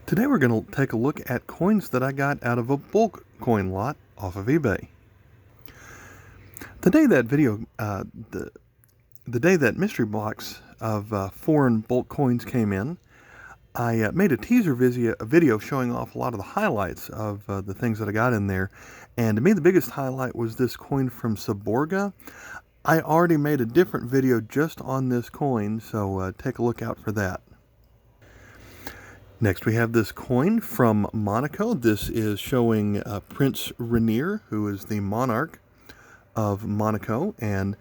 Today we're going to take a look at coins that I got out of a bulk coin lot off of eBay. The day that the day that mystery box of foreign bulk coins came in, I made a teaser video showing off a lot of the highlights of the things that I got in there. And to me, the biggest highlight was this coin from Seborga. I already made a different video just on this coin, so take a look out for that. Next we have this coin from Monaco. This is showing Prince Raineir, who is the monarch of Monaco, and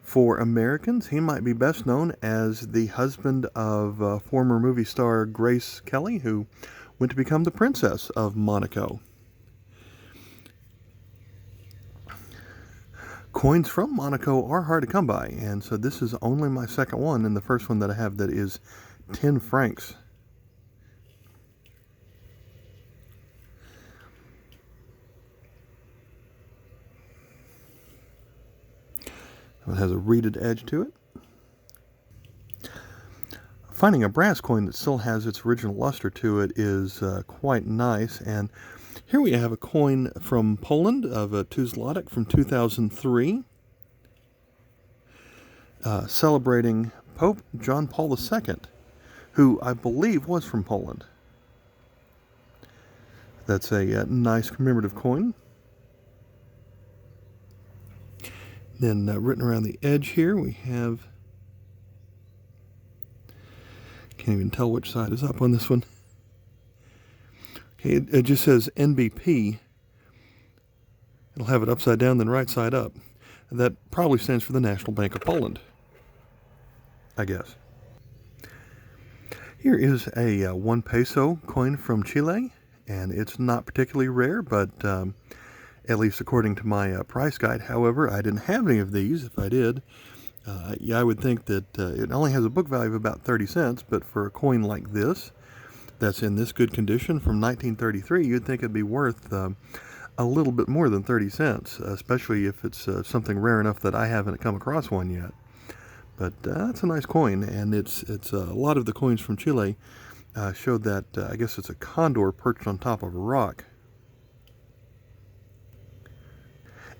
for Americans he might be best known as the husband of former movie star Grace Kelly, who went to become the Princess of Monaco. Coins from Monaco are hard to come by, and so this is only my second one, and the first one that I have that is 10 francs. It has a reeded edge to it. Finding a brass coin that still has its original luster to it is quite nice. And here we have a coin from Poland of a 2 zloty from 2003, celebrating Pope John Paul II, who I believe was from Poland. That's a nice commemorative coin. Then written around the edge here we have, can't even tell which side is up on this one. Okay, it just says NBP. It'll have it upside down, then right side up. That probably stands for the National Bank of Poland, I guess. Here is a 1 peso coin from Chile, and it's not particularly rare, but at least according to my price guide. However, I didn't have any of these. If I did, I would think that it only has a book value of about 30 cents, but for a coin like this, that's in this good condition from 1933, you'd think it'd be worth a little bit more than 30 cents, especially if it's something rare enough that I haven't come across one yet. But that's a nice coin, and it's a lot of the coins from Chile showed that, I guess it's a condor perched on top of a rock.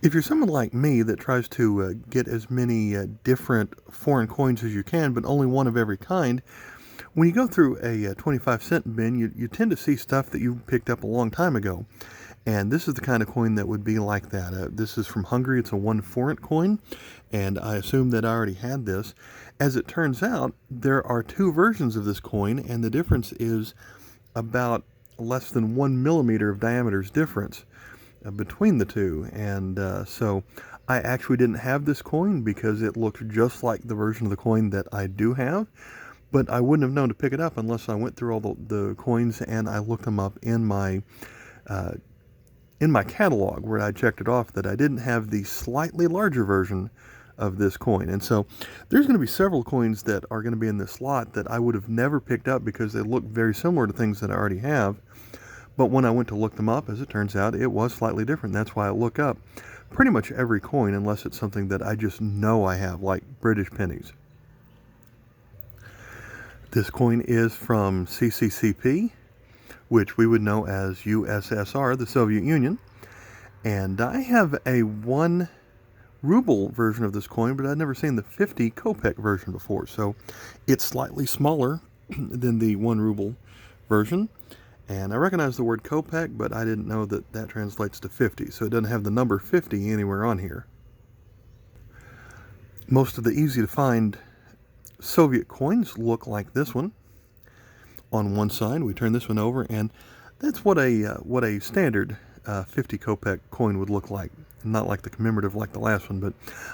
If you're someone like me that tries to get as many different foreign coins as you can, but only one of every kind, when you go through a 25-cent bin, you tend to see stuff that you picked up a long time ago. And this is the kind of coin that would be like that. This is from Hungary. It's a 1 forint coin, and I assumed that I already had this. As it turns out, there are 2 versions of this coin, and the difference is about less than 1 millimeter of diameter's difference between the two. And so I actually didn't have this coin because it looked just like the version of the coin that I do have, but I wouldn't have known to pick it up unless I went through all the coins and I looked them up in my catalog where I checked it off that I didn't have the slightly larger version of this coin. And so there's going to be several coins that are going to be in this slot that I would have never picked up because they look very similar to things that I already have. But when I went to look them up, as it turns out, it was slightly different. That's why I look up pretty much every coin unless it's something that I just know I have, like British pennies. This coin is from CCCP, which we would know as USSR, the Soviet Union. And I have a 1 ruble version of this coin, but I've never seen the 50 kopeck version before. So it's slightly smaller than the 1 ruble version. And I recognize the word kopeck, but I didn't know that that translates to 50, so it doesn't have the number 50 anywhere on here. Most of the easy-to-find Soviet coins look like this one. On one side, we turn this one over, and that's what a standard 50 kopeck coin would look like. Not like the commemorative like the last one, but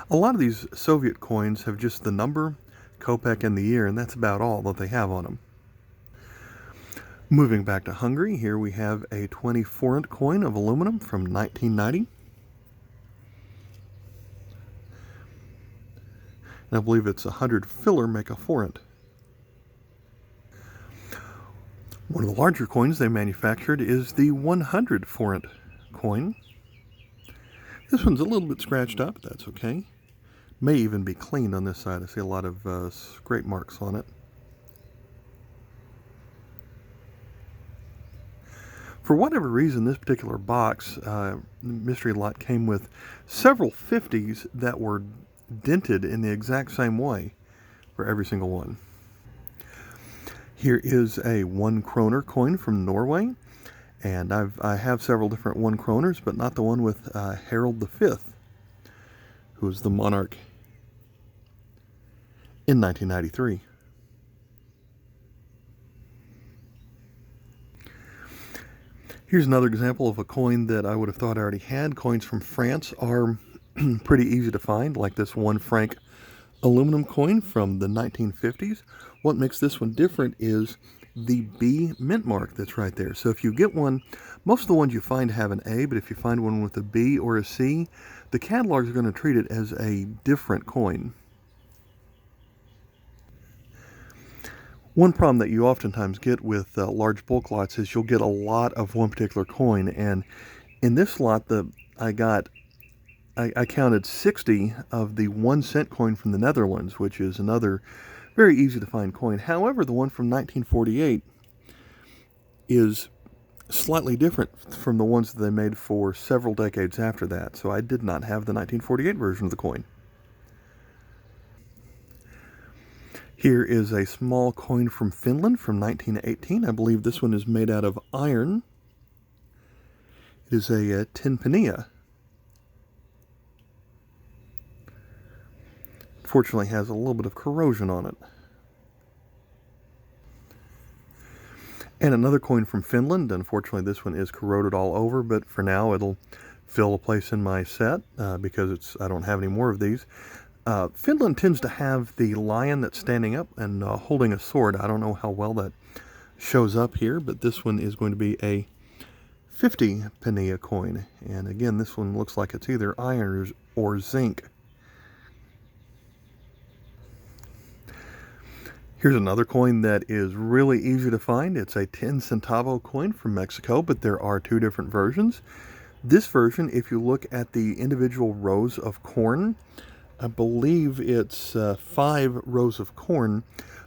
a lot of these Soviet coins have just the number, kopeck, and the year, and that's about all that they have on them. Moving back to Hungary, here we have a 20 forint coin of aluminum from 1990. And I believe it's 100 filler make a forint. One of the larger coins they manufactured is the 100 forint coin. This one's a little bit scratched up, that's okay. May even be cleaned on this side. I see a lot of scrape marks on it. For whatever reason, this particular box, mystery lot, came with several 50s that were dented in the exact same way for every single one. Here is a 1 kroner coin from Norway, and I have several different 1 kroners, but not the one with Harold V, who was the monarch in 1993. Here's another example of a coin that I would have thought I already had. Coins from France are pretty easy to find, like this 1 franc aluminum coin from the 1950s. What makes this one different is the B mint mark that's right there. So if you get one, most of the ones you find have an A, but if you find one with a B or a C, the catalogs are going to treat it as a different coin. One problem that you oftentimes get with large bulk lots is you'll get a lot of one particular coin, and in this lot I counted 60 of the 1 cent coin from the Netherlands, which is another very easy to find coin. However, the one from 1948 is slightly different from the ones that they made for several decades after that, so I did not have the 1948 version of the coin. Here is a small coin from Finland from 1918. I believe this one is made out of iron. It is a 10 pennia. Fortunately, has a little bit of corrosion on it. And another coin from Finland. Unfortunately, this one is corroded all over, but for now it'll fill a place in my set because I don't have any more of these. Finland tends to have the lion that's standing up and holding a sword. I don't know how well that shows up here, but this one is going to be a 50 pennia coin. And again, this one looks like it's either iron or zinc. Here's another coin that is really easy to find. It's a 10 centavo coin from Mexico, but there are 2 different versions. This version, if you look at the individual rows of corn, I believe it's 5 rows of corn.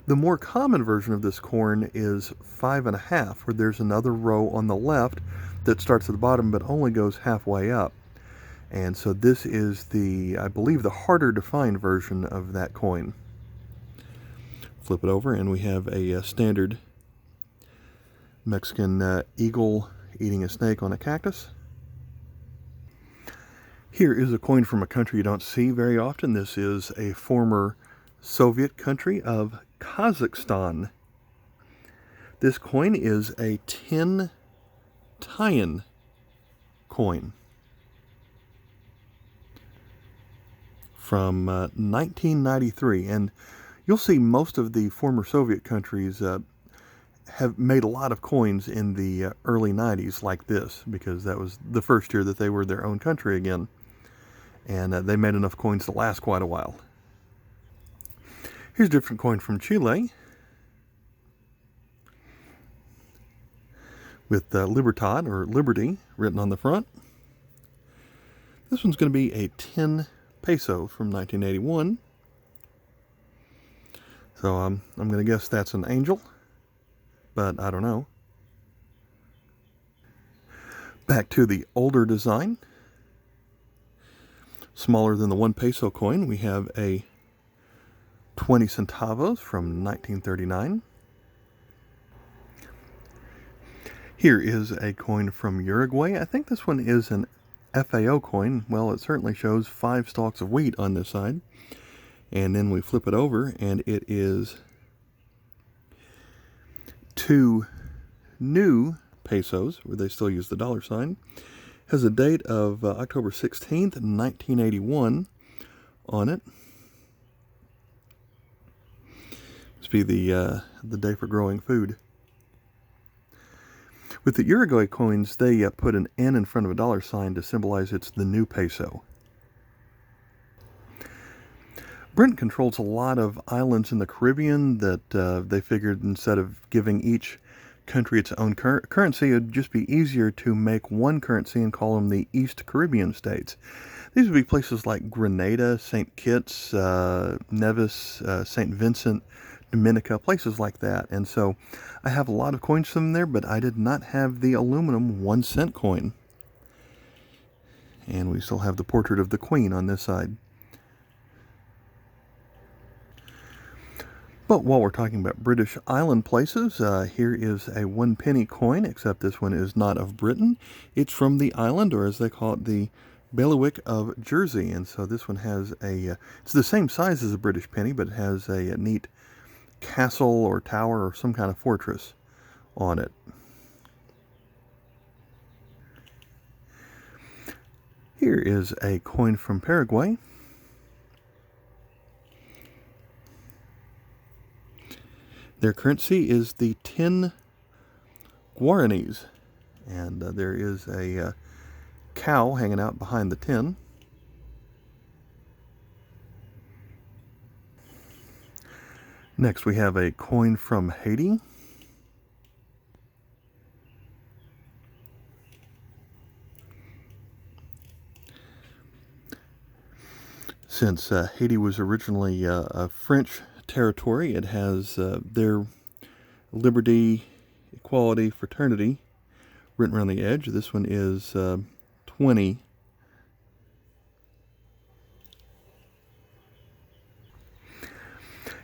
The more common version of this corn is 5.5, where there's another row on the left that starts at the bottom but only goes halfway up. And so this is I believe, the harder to find version of that coin. Flip it over and we have a standard Mexican eagle eating a snake on a cactus. Here is a coin from a country you don't see very often. This is a former Soviet country of Kazakhstan. This coin is a 10 Thailand coin from 1993. And you'll see most of the former Soviet countries have made a lot of coins in the early 90s like this, because that was the first year that they were their own country again. And they made enough coins to last quite a while. Here's a different coin from Chile with Libertad, or Liberty, written on the front. This one's going to be a 10 peso from 1981. So I'm going to guess that's an angel, but I don't know. Back to the older design. Smaller than the 1 peso coin, we have a 20 centavos from 1939. Here is a coin from Uruguay. I think this one is an FAO coin. Well, it certainly shows 5 stalks of wheat on this side. And then we flip it over and it is 2 new pesos, where they still use the dollar sign. Has a date of October 16th, 1981 on it. Must be the day for growing food. With the Uruguay coins, they put an N in front of a dollar sign to symbolize it's the new peso. Britain controls a lot of islands in the Caribbean that they figured instead of giving each country its own currency, it would just be easier to make one currency and call them the East Caribbean states. These would be places like Grenada, St. Kitts, Nevis, St. Vincent, Dominica, places like that. And so I have a lot of coins from there, but I did not have the aluminum 1 cent coin. And we still have the portrait of the Queen on this side. But while we're talking about British island places, here is a 1 penny coin, except this one is not of Britain. It's from the island, or as they call it, the bailiwick of Jersey. And so this one has it's the same size as a British penny, but it has a neat castle or tower or some kind of fortress on it. Here is a coin from Paraguay. Their currency is the 10 guaranis, and there is a cow hanging out behind the 10. Next we have a coin from Haiti. Since Haiti was originally a French territory, it has their liberty, equality, fraternity written around the edge. This one is 20.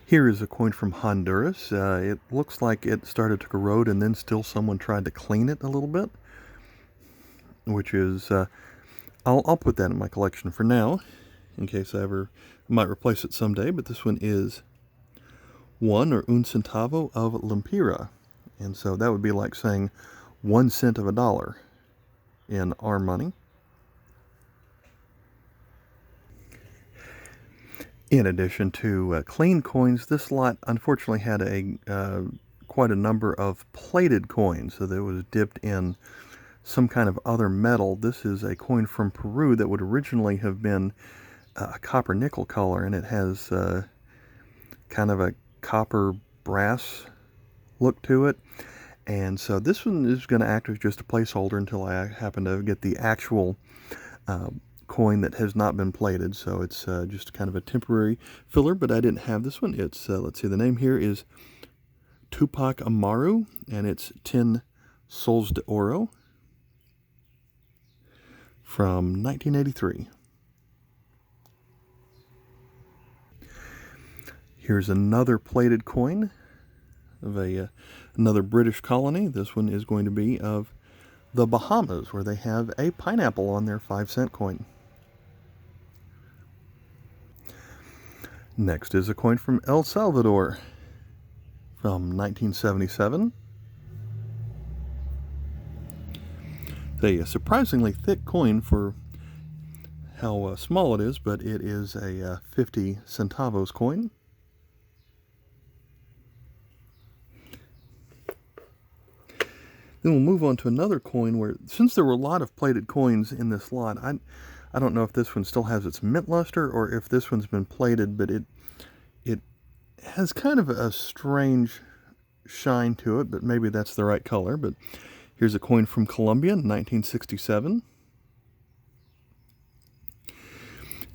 Here is a coin from Honduras. It looks like it started to corrode and then still someone tried to clean it a little bit, which is, I'll put that in my collection for now, in case I might replace it someday. But this one is 1 or un centavo of lempira. And so that would be like saying 1 cent of a dollar in our money. In addition to clean coins, this lot unfortunately had quite a number of plated coins, so that it was dipped in some kind of other metal. This is a coin from Peru that would originally have been a copper nickel color, and it has kind of a copper brass look to it. And so this one is going to act as just a placeholder until I happen to get the actual coin that has not been plated. So it's just kind of a temporary filler, but I didn't have this one. It's, let's see, the name here is Tupac Amaru, and it's 10 soles de oro from 1983. Here's another plated coin of another British colony. This one is going to be of the Bahamas, where they have a pineapple on their 5-cent coin. Next is a coin from El Salvador from 1977. It's a surprisingly thick coin for how small it is, but it is a 50 centavos coin. Then we'll move on to another coin where, since there were a lot of plated coins in this lot, I don't know if this one still has its mint luster or if this one's been plated, but it has kind of a strange shine to it, but maybe that's the right color. But here's a coin from Colombia, 1967.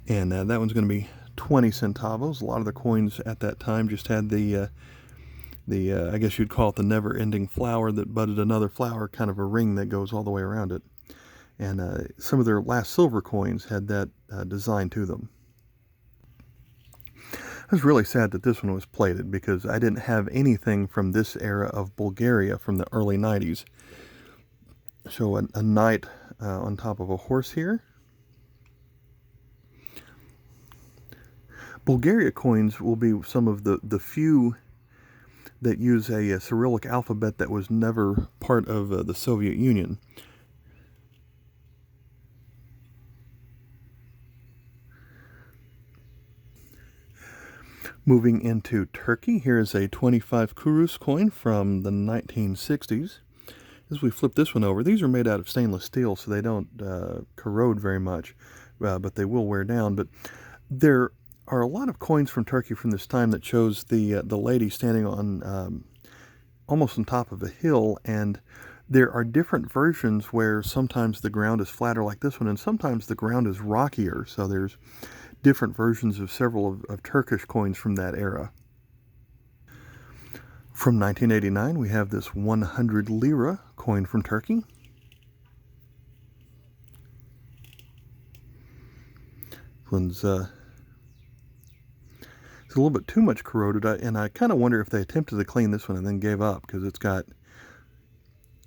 And that one's going to be 20 centavos. A lot of the coins at that time just had the I guess you'd call it the never-ending flower that budded another flower, kind of a ring that goes all the way around it. And some of their last silver coins had that design to them. I was really sad that this one was plated, because I didn't have anything from this era of Bulgaria from the early 90s. So a knight on top of a horse here. Bulgaria coins will be some of the few that use a Cyrillic alphabet that was never part of the Soviet Union. Moving into Turkey, here is a 25 kurus coin from the 1960s. As we flip this one over, these are made out of stainless steel, so they don't corrode very much, but they will wear down. But there are a lot of coins from Turkey from this time that shows the lady standing on almost on top of a hill, and there are different versions where sometimes the ground is flatter like this one, and sometimes the ground is rockier. So there's different versions of several of Turkish coins from that era. From 1989, we have this 100 Lira coin from Turkey. This one's it's a little bit too much corroded, and I kind of wonder if they attempted to clean this one and then gave up, because it's got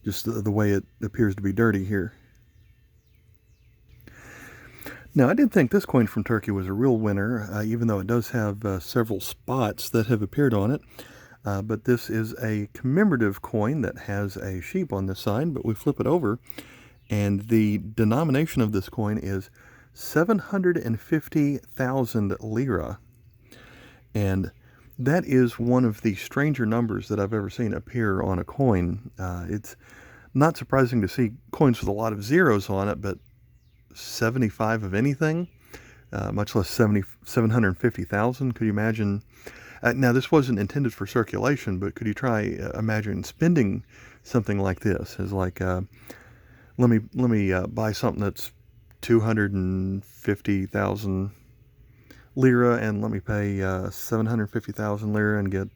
just the way it appears to be dirty here. Now, I did think this coin from Turkey was a real winner, even though it does have several spots that have appeared on it. But this is a commemorative coin that has a sheep on this side, but we flip it over, and the denomination of this coin is 750,000 lira. And that is one of the stranger numbers that I've ever seen appear on a coin. It's not surprising to see coins with a lot of zeros on it, but 75 of anything, much less 750,000. Could you imagine? Now, this wasn't intended for circulation, but could you imagine spending something like this as like, let me buy something that's 250,000 lira, and let me pay 750,000 lira and get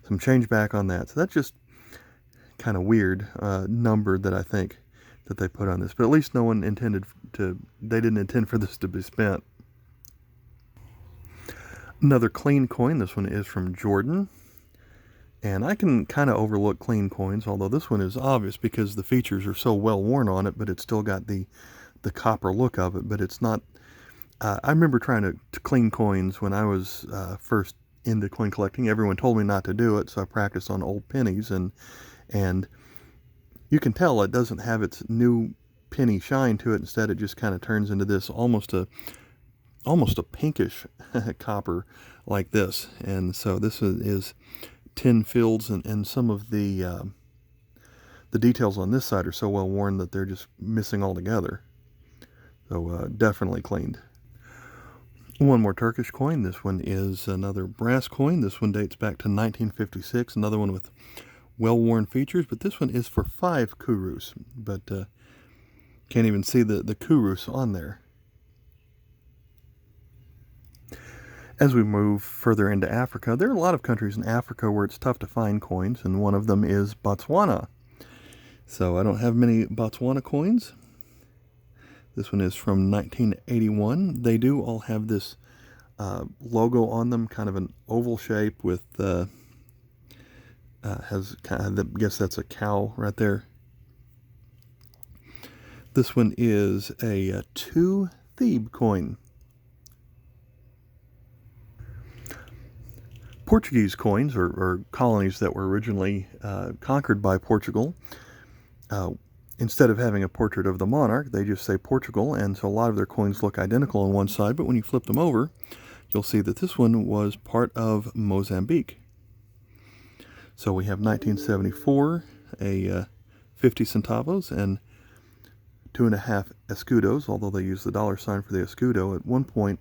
some change back on that. So that's just kind of weird number that I think that they put on this. But at least no one they didn't intend for this to be spent. Another clean coin. This one is from Jordan. And I can kind of overlook clean coins, although this one is obvious because the features are so well worn on it, but it's still got the copper look of it. But it's not... I remember trying to clean coins when I was first into coin collecting. Everyone told me not to do it, so I practiced on old pennies, and you can tell it doesn't have its new penny shine to it. Instead, it just kind of turns into this almost a pinkish copper like this. And so this is tin fields, and some of the details on this side are so well worn that they're just missing altogether. So definitely cleaned. One more Turkish coin. This one is another brass coin. This one dates back to 1956. Another one with well-worn features, but this one is for 5 kurus. But can't even see the kurus on there. As we move further into Africa, there are a lot of countries in Africa where it's tough to find coins, and one of them is Botswana. So I don't have many Botswana coins. This one is from 1981. They do all have this logo on them, kind of an oval shape with, has kind of, I guess that's a cow right there. This one is a 2 Thebe coin. Portuguese coins, or colonies that were originally conquered by Portugal, instead of having a portrait of the monarch, they just say Portugal, and so a lot of their coins look identical on one side, but when you flip them over, you'll see that this one was part of Mozambique. So we have 1974, a 50 centavos, and 2.5 escudos, although they use the dollar sign for the escudo. At one point,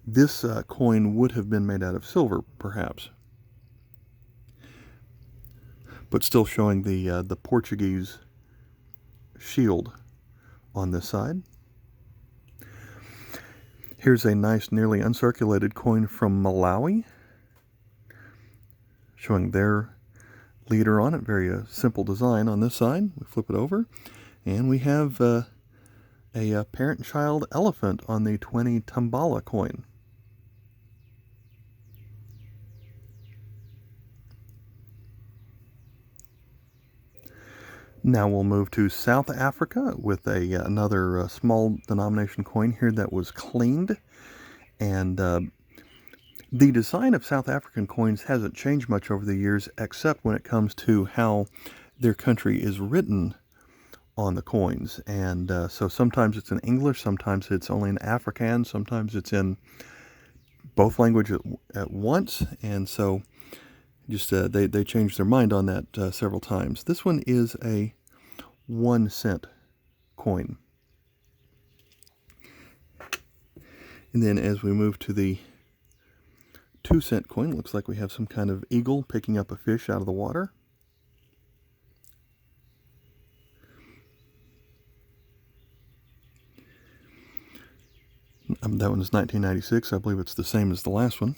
this coin would have been made out of silver, perhaps, but still showing the Portuguese shield on this side. Here's a nice, nearly uncirculated coin from Malawi, showing their leader on it. Very simple design on this side. We flip it over, and we have a parent-child elephant on the 20 Tambala coin. Now we'll move to South Africa with another small denomination coin here that was cleaned. And the design of South African coins hasn't changed much over the years, except when it comes to how their country is written on the coins. And so sometimes it's in English, sometimes it's only in Afrikaans, sometimes it's in both languages at once. And so just they changed their mind on that several times. This one is a 1 cent coin. And then as we move to the 2 cent coin, looks like we have some kind of eagle picking up a fish out of the water. That one is 1996. I believe it's the same as the last one.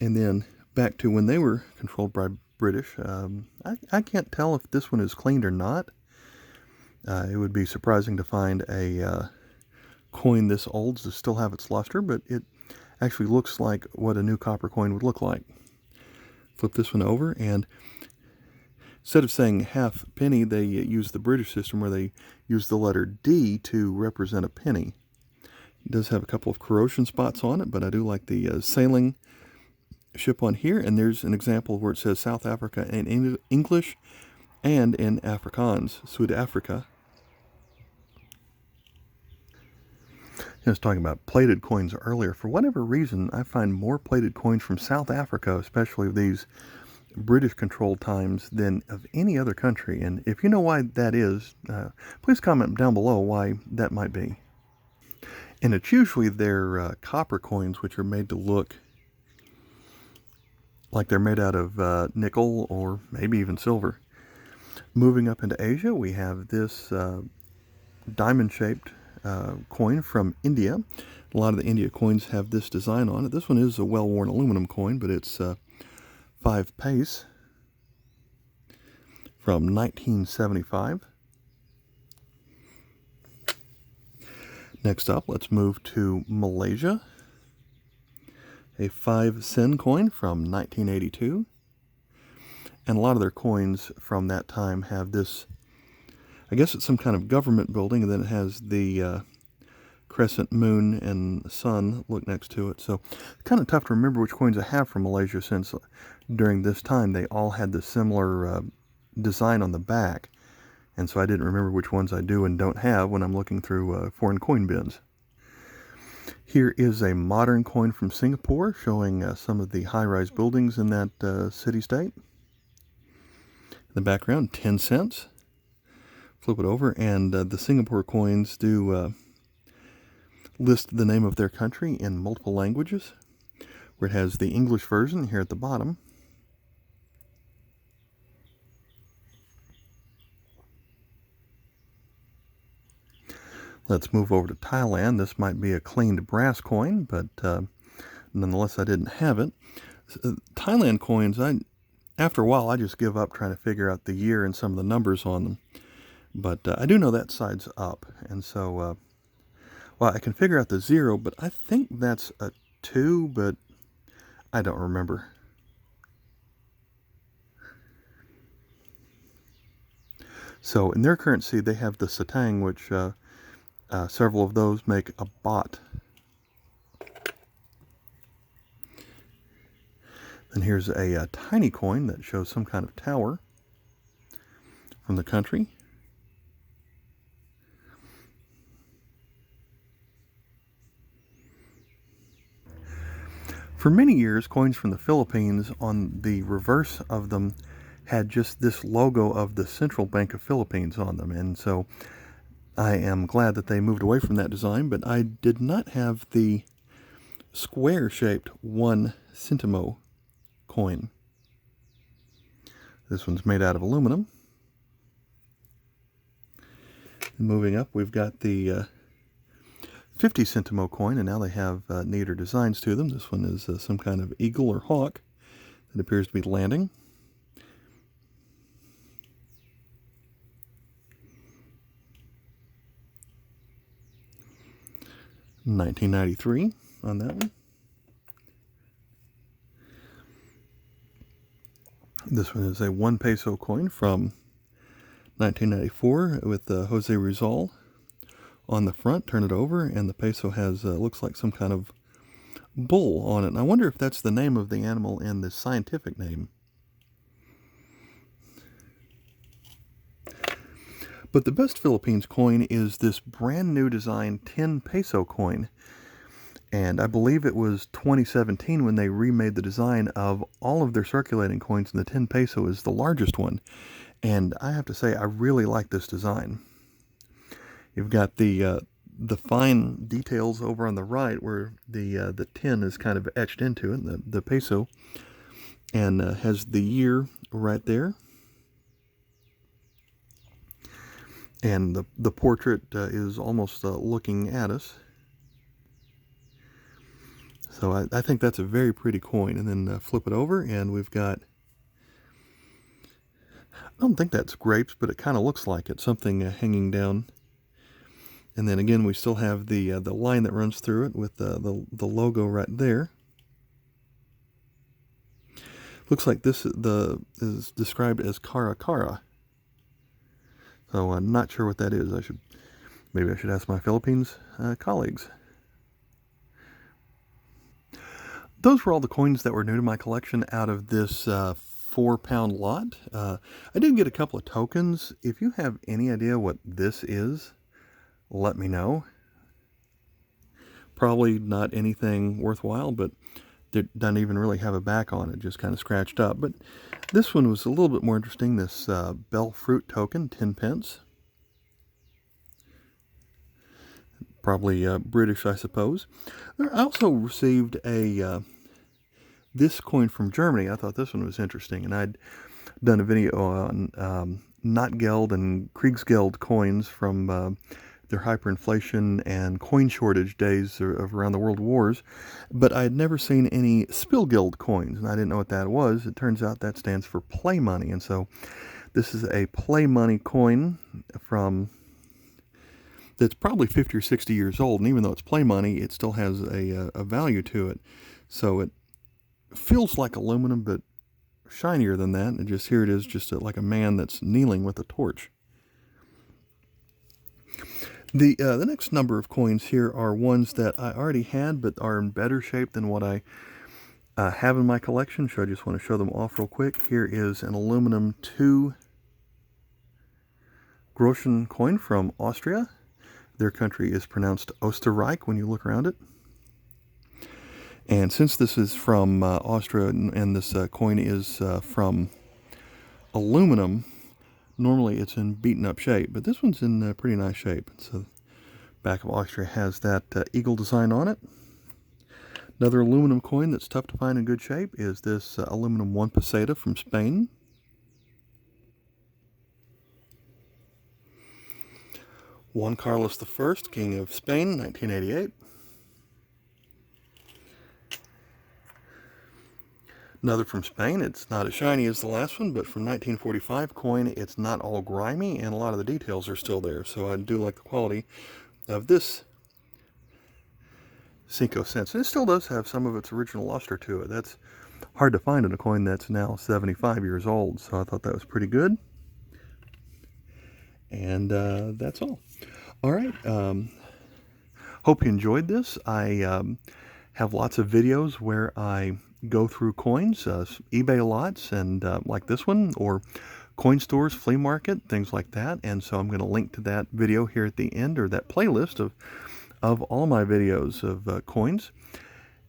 And then back to when they were controlled by British. I can't tell if this one is cleaned or not. It would be surprising to find a coin this old to still have its luster, but it actually looks like what a new copper coin would look like. Flip this one over, and instead of saying half penny, they use the British system where they use the letter D to represent a penny. It does have a couple of corrosion spots on it, but I do like the sailing ship on here, and there's an example where it says South Africa in English and in Afrikaans, Zuid-Afrika. I was talking about plated coins earlier. For whatever reason, I find more plated coins from South Africa, especially these British-controlled times, than of any other country. And if you know why that is, please comment down below why that might be. And it's usually their copper coins, which are made to look like they're made out of nickel or maybe even silver. Moving up into Asia, we have this diamond-shaped coin from India. A lot of the India coins have this design on it. This one is a well-worn aluminum coin, but it's 5 paise from 1975. Next up, let's move to Malaysia. A 5 sen coin from 1982. And a lot of their coins from that time have this, I guess it's some kind of government building, and then it has the crescent moon and sun look next to it. So it's kind of tough to remember which coins I have from Malaysia, since during this time they all had the similar design on the back. And so I didn't remember which ones I do and don't have when I'm looking through foreign coin bins. Here is a modern coin from Singapore showing some of the high-rise buildings in that city-state. In the background, 10 cents. Flip it over, and the Singapore coins do list the name of their country in multiple languages, where it has the English version here at the bottom. Let's move over to Thailand. This might be a cleaned brass coin, but nonetheless I didn't have it. Thailand coins, after a while I just give up trying to figure out the year and some of the numbers on them. But I do know that side's up, and so, well, I can figure out the 0, but I think that's a 2, but I don't remember. So in their currency, they have the satang, which several of those make a baht. Then here's a tiny coin that shows some kind of tower from the country. For many years, coins from the Philippines, on the reverse of them, had just this logo of the Central Bank of Philippines on them. And so I am glad that they moved away from that design, but I did not have the square-shaped 1 centimo coin. This one's made out of aluminum. Moving up, we've got the 50 centimo coin, and now they have neater designs to them. This one is some kind of eagle or hawk that appears to be landing. $19.93 on that one. This one is a 1 peso coin from 1994 with Jose Rizal on the front. Turn it over, and the peso has looks like some kind of bull on it. And I wonder if that's the name of the animal and the scientific name. But the best Philippines coin is this brand new design 10 peso coin. And I believe it was 2017 when they remade the design of all of their circulating coins, and the 10 peso is the largest one. And I have to say, I really like this design. You've got the fine details over on the right where the 10 is kind of etched into it, the peso, and has the year right there. And the portrait is almost looking at us. So I think that's a very pretty coin. And then flip it over, and we've got, I don't think that's grapes, but it kind of looks like it, something hanging down. And then again, we still have the line that runs through it with the logo right there. Looks like this is described as Cara Cara. So I'm not sure what that is. Maybe I should ask my Philippines colleagues. Those were all the coins that were new to my collection out of this 4-pound lot. I did get a couple of tokens. If you have any idea what this is, let me know. Probably not anything worthwhile, but it doesn't even really have a back on it, just kind of scratched up. But this one was a little bit more interesting, this Bell Fruit token, 10 pence. Probably British, I suppose. I also received this coin from Germany. I thought this one was interesting, and I'd done a video on Notgeld and Kriegsgeld coins from their hyperinflation and coin shortage days of around the world wars, but I had never seen any Spielgeld coins, and I didn't know what that was. It turns out that stands for play money, and so this is a play money coin that's probably 50 or 60 years old, and even though it's play money, it still has a value to it. So it feels like aluminum, but shinier than that, and here it is, just like a man that's kneeling with a torch. The next number of coins here are ones that I already had, but are in better shape than what I have in my collection. So I just want to show them off real quick. Here is an aluminum 2 Groschen coin from Austria. Their country is pronounced Österreich when you look around it. And since this is from Austria and this coin is from aluminum, normally it's in beaten up shape, but this one's in pretty nice shape. So the back of Austria has that eagle design on it. Another aluminum coin that's tough to find in good shape is this aluminum 1 peseta from Spain. Juan Carlos I, King of Spain, 1988. Another from Spain. It's not as shiny as the last one, but from 1945 coin, it's not all grimy, and a lot of the details are still there. So I do like the quality of this 5 cents. And it still does have some of its original luster to it. That's hard to find in a coin that's now 75 years old, so I thought that was pretty good. And that's all. All right. Hope you enjoyed this. I have lots of videos where I go through coins, eBay lots, and like this one, or coin stores, flea market, things like that. And so I'm going to link to that video here at the end, or that playlist of all my videos of coins.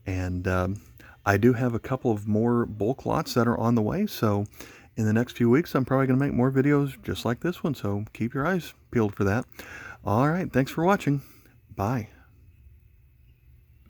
And I do have a couple of more bulk lots that are on the way. So in the next few weeks, I'm probably going to make more videos just like this one. So keep your eyes peeled for that. All right. Thanks for watching. Bye.